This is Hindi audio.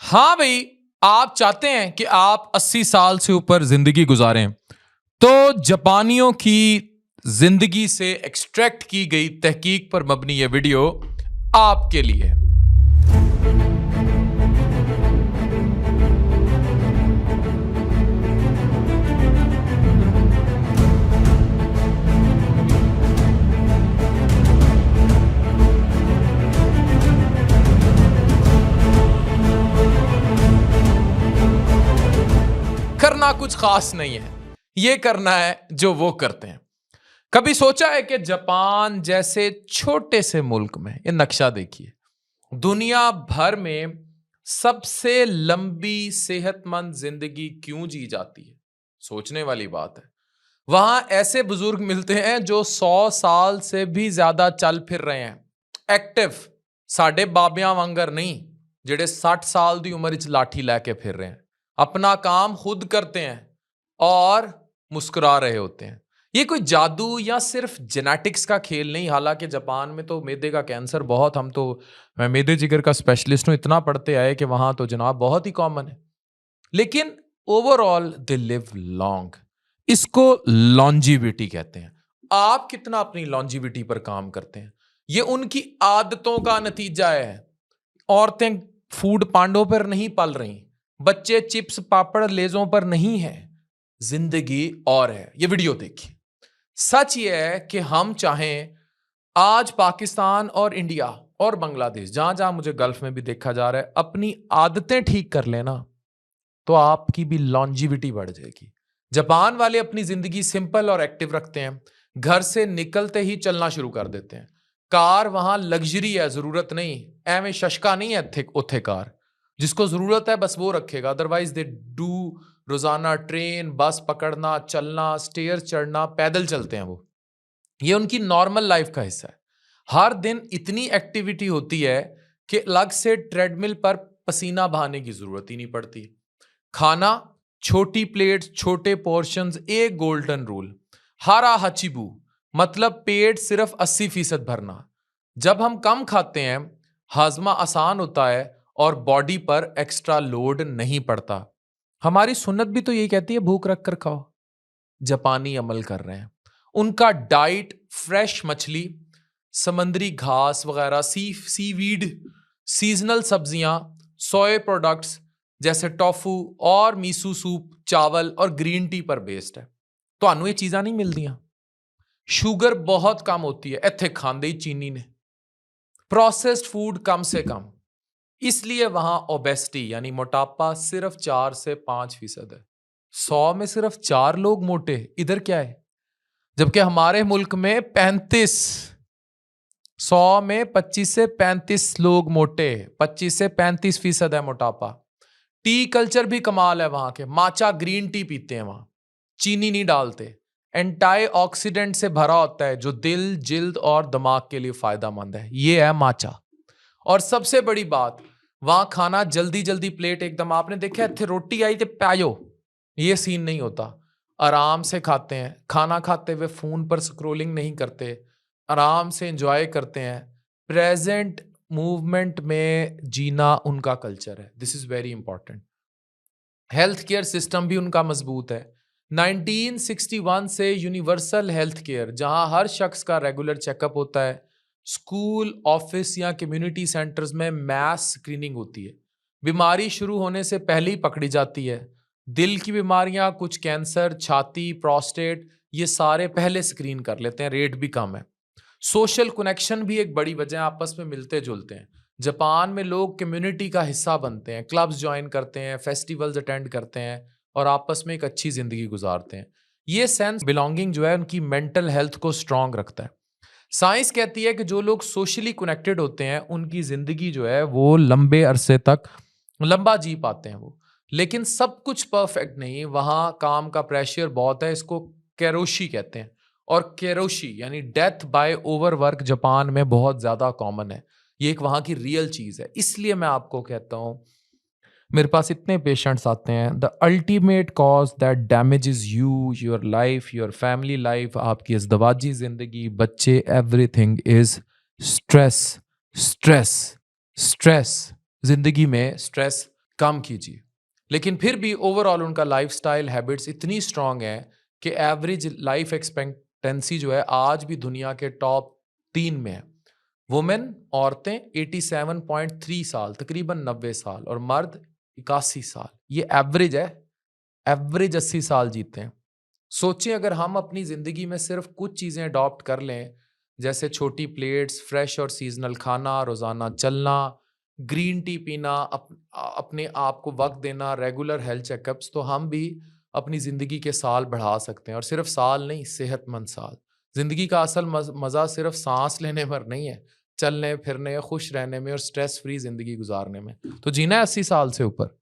हाँ भाई, आप चाहते हैं कि आप 80 साल से ऊपर जिंदगी गुजारें, तो जापानियों की जिंदगी से एक्सट्रैक्ट की गई तहकीक पर मबनी यह वीडियो आपके लिए। करना कुछ खास नहीं है, ये करना है जो वो करते हैं। कभी सोचा है कि जापान जैसे छोटे से मुल्क में, ये नक्शा देखिए, दुनिया भर में सबसे लंबी सेहतमंद जिंदगी क्यों जी जाती है? सोचने वाली बात है। वहां ऐसे बुजुर्ग मिलते हैं जो 100 साल से भी ज्यादा चल फिर रहे हैं, एक्टिव। साडे बाबियां वांगर नहीं, जेड़े 60 साल की उम्र च लाठी लैके फिर रहे हैं, अपना काम खुद करते हैं और मुस्कुरा रहे होते हैं। ये कोई जादू या सिर्फ जेनेटिक्स का खेल नहीं। हालांकि जापान में तो मैदे का कैंसर बहुत, मैं मैदे जिगर का स्पेशलिस्ट हूं, इतना पढ़ते आए कि वहां तो जनाब बहुत ही कॉमन है। लेकिन ओवरऑल दे लिव लॉन्ग। इसको लॉन्जिविटी कहते हैं। आप कितना अपनी लॉन्जिविटी पर काम करते हैं, ये उनकी आदतों का नतीजा है। औरतें फूड पांडों पर नहीं पल रही, बच्चे चिप्स पापड़ लेजों पर नहीं है, जिंदगी और है। ये वीडियो देखिए। सच ये है कि हम चाहें, आज पाकिस्तान और इंडिया और बांग्लादेश, जहां जहां मुझे गल्फ में भी देखा जा रहा है, अपनी आदतें ठीक कर लेना तो आपकी भी लॉन्जिविटी बढ़ जाएगी। जापान वाले अपनी जिंदगी सिंपल और एक्टिव रखते हैं। घर से निकलते ही चलना शुरू कर देते हैं। कार वहां लग्जरी है, जरूरत नहीं। एवं शशका नहीं है उथे कार, जिसको जरूरत है बस वो रखेगा। अदरवाइज दे डू रोजाना ट्रेन बस पकड़ना, चलना, स्टेयर चढ़ना, पैदल चलते हैं वो। ये उनकी नॉर्मल लाइफ का हिस्सा है। हर दिन इतनी एक्टिविटी होती है कि अलग से ट्रेडमिल पर पसीना बहाने की जरूरत ही नहीं पड़ती। खाना छोटी प्लेट्स, छोटे पोर्शंस, एक गोल्डन रूल, हारा हचिबू, मतलब पेट सिर्फ 80% भरना। जब हम कम खाते हैं, हाजमा आसान होता है और बॉडी पर एक्स्ट्रा लोड नहीं पड़ता। हमारी सुन्नत भी तो यही कहती है, भूख रख कर खाओ। जापानी अमल कर रहे हैं। उनका डाइट फ्रेश मछली, समंदरी घास वगैरह, सीवीड, सीजनल सब्जियां, सोया प्रोडक्ट्स जैसे टोफू और मीसू सूप, चावल और ग्रीन टी पर बेस्ड है। तो ये चीज़ां नहीं मिलदियां। शुगर बहुत कम होती है, इत्थे खांदे ही चीनी ने। प्रोसेस्ड फूड कम से कम, इसलिए वहां ओबेसिटी यानी मोटापा सिर्फ 4 से 5% है। 100 में सिर्फ 4 लोग मोटे, इधर क्या है? जबकि हमारे मुल्क में 35, 100 में 25 से 35 लोग मोटे, 25 से 35% है मोटापा। टी कल्चर भी कमाल है वहां के। माचा ग्रीन टी पीते हैं वहां, चीनी नहीं डालते। एंटी ऑक्सीडेंट से भरा होता है जो दिल, जिल्द और दिमाग के लिए फायदेमंद है। ये है माचा। और सबसे बड़ी बात, वहां खाना जल्दी जल्दी, प्लेट एकदम। आपने देखा है, थे रोटी आई थे पायो, ये सीन नहीं होता। आराम से खाते हैं, खाना खाते हुए फोन पर स्क्रोलिंग नहीं करते, आराम से एंजॉय करते हैं। प्रेजेंट मूवमेंट में जीना उनका कल्चर है। This is very important. Health care system भी उनका मजबूत है। 1961 से यूनिवर्सल हेल्थ केयर, जहां हर शख्स का रेगुलर चेकअप होता है। स्कूल, ऑफिस या कम्युनिटी सेंटर्स में मैस स्क्रीनिंग होती है। बीमारी शुरू होने से पहले ही पकड़ी जाती है। दिल की बीमारियां, कुछ कैंसर, छाती, प्रोस्टेट, ये सारे पहले स्क्रीन कर लेते हैं। रेट भी कम है। सोशल कनेक्शन भी एक बड़ी वजह, आपस में मिलते जुलते हैं। जापान में लोग कम्युनिटी का हिस्सा बनते हैं, क्लब्स ज्वाइन करते हैं, फेस्टिवल्स अटेंड करते हैं और आपस में एक अच्छी जिंदगी गुजारते हैं। ये सेंस बिलोंगिंग जो है उनकी मेंटल हेल्थ को स्ट्रांग रखता है। साइंस कहती है कि जो लोग सोशली कनेक्टेड होते हैं उनकी जिंदगी जो है वो लंबे अरसे तक लंबा जी पाते हैं वो। लेकिन सब कुछ परफेक्ट नहीं, वहां काम का प्रेशर बहुत है। इसको केरोशी कहते हैं। और केरोशी यानी डेथ बाय ओवरवर्क जापान में बहुत ज्यादा कॉमन है। ये एक वहां की रियल चीज है। इसलिए मैं आपको कहता हूं, मेरे पास इतने पेशेंट्स आते हैं, the ultimate cause that damages you, your life, your family life, आपकी इज़्दवाजी जिंदगी, बच्चे, everything is stress. Stress, stress. जिंदगी में स्ट्रेस कम कीजिए। लेकिन फिर भी ओवरऑल उनका लाइफ़स्टाइल हैबिट्स इतनी स्ट्रॉन्ग है कि एवरेज लाइफ़ एक्सपेक्टेंसी जो है आज भी दुनिया के टॉप 3 में है। वुमेन औरतें 87.3 साल, तकरीबन 90 साल, और मर्द 81 साल। ये एवरेज है, एवरेज 80 साल जीते हैं। सोचिए अगर हम अपनी ज़िंदगी में सिर्फ कुछ चीज़ें अडॉप्ट कर लें, जैसे छोटी प्लेट्स, फ्रेश और सीज़नल खाना, रोज़ाना चलना, ग्रीन टी पीना, अपने आप को वक़्त देना, रेगुलर हेल्थ चेकअप्स, तो हम भी अपनी ज़िंदगी के साल बढ़ा सकते हैं, और सिर्फ साल नहीं, सेहतमंद साल। ज़िंदगी का असल मज़ा सिर्फ साँस लेने पर नहीं है, चलने, फिरने, खुश रहने में और स्ट्रेस फ्री ज़िंदगी गुज़ारने में। तो जीना है 80 साल से ऊपर।